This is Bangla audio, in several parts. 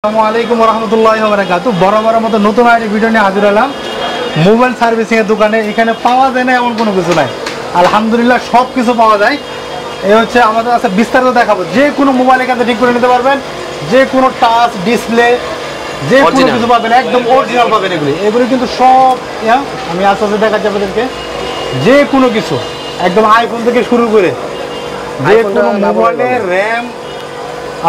আসসালামু আলাইকুম রহমতুল্লাহি ওয়া বারাকাতুহু। বরাবরের মতো নতুন আরেকটি ভিডিও নিয়ে হাজির হলাম মোবাইল সার্ভিসিং এর দোকানে। এখানে পাওয়া যায় না এমন কোনো কিছু নাই, আলহামদুলিল্লাহ সব কিছু পাওয়া যায়। এই হচ্ছে আমাদের কাছে বিস্তারিত দেখাবো। যে কোনো মোবাইল এখানে ঠিক করে নিতে পারবেন, যে কোনো টাচ ডিসপ্লে যে কোনো কিছু পাবেন, একদম অরিজিনাল পাবেন। এগুলি কিন্তু সব আমি আস্তে আস্তে দেখাচ্ছি আপনাদেরকে। যে কোনো কিছু একদম আইফোন থেকে শুরু করে যে কোনো মোবাইলের র্যাম,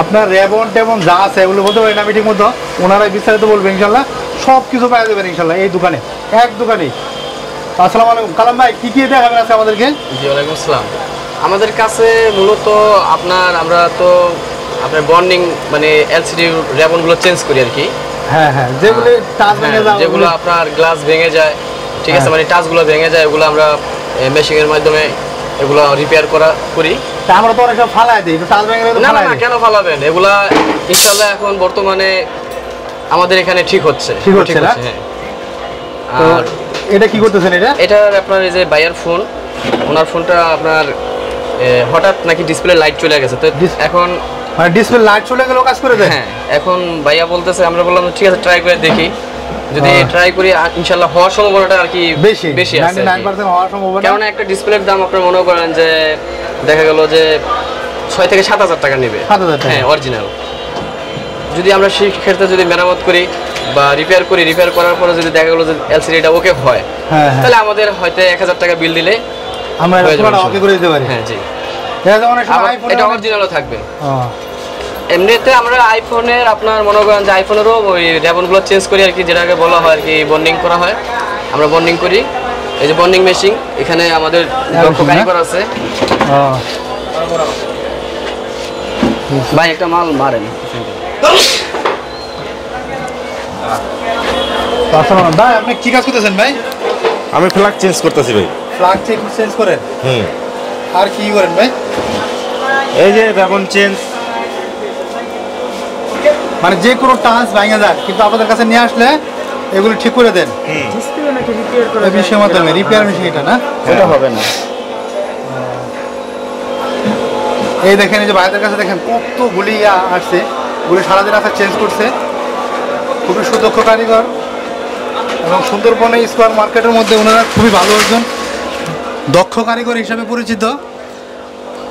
আপনার র্যাবন টেবন যা আছে এগুলো বলতে পারেন আমি ঠিক মতো, ওনারাই বিস্তারিত বলবেন ইনশাল্লাহ। সব কিছু পাওয়া যাবেন ইনশাল্লাহ এই দোকানে, এক দোকানেই। আসসালামু আলাইকুম কালাম ভাই, কী কী দেখাবেন আছে আমাদেরকে? জি ওয়ালাইকুম আসসালাম। আমাদের কাছে মূলত আমরা তো আপনার বন্ডিং মানে এলসিডি র্যাবনগুলো চেঞ্জ করি আর কি। হ্যাঁ হ্যাঁ, যেগুলো টাচ ভেঙে যায়, যেগুলো আপনার গ্লাস ভেঙে যায়, ঠিক আছে, মানে টাচগুলো ভেঙে যায়, এগুলো আমরা মেশিনের মাধ্যমে এগুলো রিপেয়ার করি। আমরা তো অনেক সব ফালাই দিই, টাচ ভেঙে গেলে না না, কেন ফালাবেন? এগুলা ইনশাআল্লাহ এখন বর্তমানে আমাদের এখানে ঠিক হচ্ছে না? হ্যাঁ। আর এটা কি করতেছেন? এটা আপনার এই যে বাইয়ার ফোন, ওনার ফোনটা আপনার হঠাৎ নাকি ডিসপ্লে লাইট চলে গেছে, তো এখন মানে ডিসপ্লে লাইট চলে গেল কাজ করে দেয়। হ্যাঁ, এখন ভাইয়া বলতেছে, আমরা বললাম ঠিক আছে ট্রাই করে দেখি, যদি ট্রাই করি ইনশাআল্লাহ হওয়ার সম্ভাবনাটা আর কি বেশি আছে। 99% হওয়ার সম্ভাবনা। কারণ একটা ডিসপ্লের দাম আপনারা মনে করেন যে দেখা গেল যে 6 থেকে 7,000 টাকা নেবে। 7,000 টাকা, হ্যাঁ অরিজিনাল। যদি আমরা সেই ক্ষেত্রে যদি মেরামত করি বা রিপেয়ার করার পরে যদি দেখা গেল যে এলসিডিটা ওকে হয়, তাহলে আমাদের হয়তো 1,000 টাকা বিল দিলে আমরা পুরোটা ওকে করে দিতে পারি। হ্যাঁ জি, এটা অরিজিনালও থাকবে। এমনিতে আমরা আইফোনের আপনার মনে করেন যে আইফোনেরও ওই র্যাবনগুলো চেঞ্জ করি আর কি, যেটাকে বলা হয় আর কি বন্ডিং করা হয়, আমরা বন্ডিং করি। এই যে বন্ডিং মেশিন, এখানে আমাদের দক্ষ কারিগর আছে। ভাই একটা মাল মারেন। ভাই আপনি কি কাজ করতেছেন ভাই? আমি ফ্ল্যাগ চেঞ্জ করতেছি ভাই। ফ্ল্যাগ চেঞ্জ করেন? আর কি করেন ভাই? এই যে র্যাবন চেঞ্জ, মানে যে কোনো টাচ ভাঙা যায় কিন্তু আপনাদের কাছে নিয়ে আসলে এগুলো ঠিক করে দেন। রিপেয়ার মেশিন এটা না, এটা হবে না। এই দেখেন, এই যে ভাইদের কাছে দেখেন কতগুলি আসছে, গুলি সারাদিন আসা চেঞ্জ করছে। খুবই সুদক্ষ কারিগর এবং সুন্দরবনে স্কোয়ার মার্কেটের মধ্যে ওনারা খুবই ভালো একজন দক্ষ কারিগর হিসাবে পরিচিত।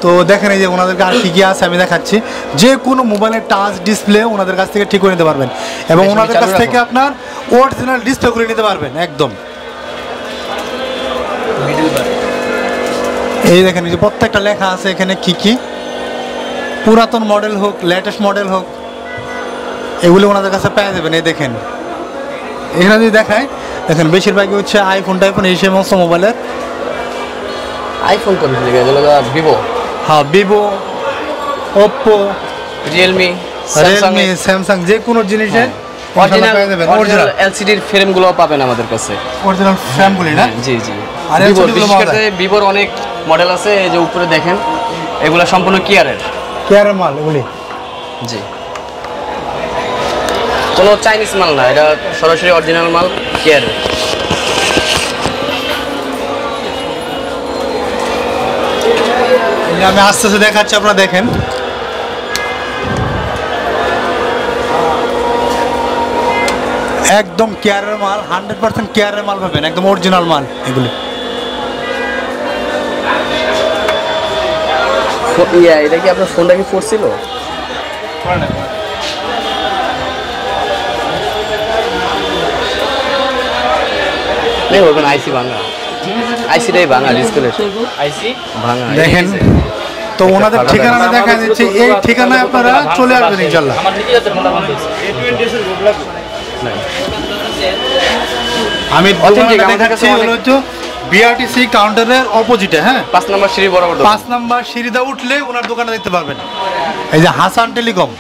তো দেখেন এই যে ওনাদেরকে আর কী আছে আমি দেখাচ্ছি। যে কোনো মোবাইলের টাচ ডিসপ্লে ওনাদের কাছ থেকে ঠিক করে নিতে পারবেন এবং ওনাদের কাছ থেকে আপনার অরিজিনাল ডিসপ্লে করে নিতে পারবেন একদম। এই দেখেন এই যে প্রত্যেকটা লেখা আছে এখানে কি পুরাতন মডেল হোক লেটেস্ট মডেল হোক এগুলো ওনাদের কাছে পেয়ে যাবেন। এই দেখেন এখানে যদি দেখায়, দেখেন বেশিরভাগই হচ্ছে আইফোন টাইফোন এই সমস্ত মোবাইলের। আইফোন কোন ভিভো? হ্যাঁ, ভিভো, ওপ্পো, রিয়েলমি, স্যামসাং, যে কোনো জিনিসের অরিজিনাল এলসিডির ফ্রেমগুলো পাবেন আমাদের কাছে। অরিজিনাল ফ্রেমগুলি না? জি জি। আর ভিভোর অনেক মডেল আছে, এই যে উপরে দেখেন, এগুলো সম্পূর্ণ কেয়ারের মাল এগুলি। জি, কোনো চাইনিজ মাল না, এটা সরাসরি অরিজিনাল মাল কেয়ারের। আমি আস্তে আস্তে দেখাচ্ছি, আপনারা দেখেন। একদম কেয়ারের মাল, 100% কেয়ারের মাল পাবেন, একদম অরিজিনাল মাল এগুলি। এটা কি আপনার ফোনটা কি পড়ছিল? আইসি ভাঙা, আইসিটাই ভাঙা, ডিসপ্লে আইসি ভাঙা। দেখেন তো ওনাদের ঠিকানা দেখা যাচ্ছে, এই ঠিকানায় আপনারা চলে আসবেন ইনশাআল্লাহ। আমি দেখাচ্ছি হলো বিআরটিসি কাউন্টারের অপোজিটে, হ্যাঁ 5 নম্বর সিঁড়ি বরাবর, 5 নম্বর সিঁড়িতে উঠলে ওনার দোকানে দেখতে পারবেন। এই যে হাসান টেলিকম,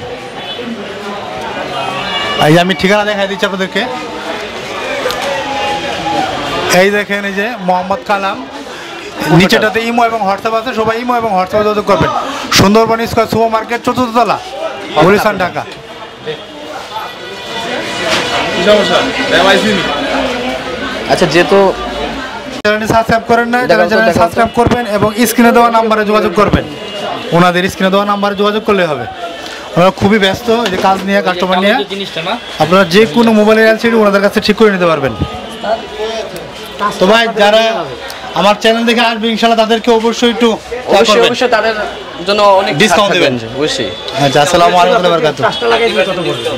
এই যে আমি ঠিকানা দেখাই দিচ্ছি আপনাদেরকে। এই দেখেন এই যে মোহাম্মদ কালাম, নিচেটাতে ইমো এবং হোয়াটসঅ্যাপ আছে, সবাই ইমো এবং হোয়াটসঅ্যাপে যোগাযোগ করবেন। Sundarban square super market, 4th তলা, গুলিস্তান, ঢাকা। আচ্ছা, যেহেতু চ্যানেলটি সাবস্ক্রাইব করেন না, চ্যানেলটি সাবস্ক্রাইব করবেন এবং স্ক্রিনে দেওয়া নাম্বারে যোগাযোগ করবেন। ওনাদের স্ক্রিনে দেওয়া নাম্বারে যোগাযোগ করলে হবে। আমরা খুবই ব্যস্ত এই যে কাজ নিয়ে কাস্টমার নিয়ে জিনিসটা না আপনারা যে কোনো মোবাইলের এলসিডি ওনাদের কাছে ঠিক করে নিতে পারবেন তো ভাই যারা আমার চ্যানেল দেখে আসবে ইনশাআল্লাহ তাদেরকে অবশ্যই একটু অবশ্যই তাদের জন্য অনেক Discount ছাড় দেবেন। থাকবে, অবশ্যই। আচ্ছা আসসালামু আলাইকুম ওয়া বারাকাতুহু কাজটা লাগাই দিলে কত পড়বে?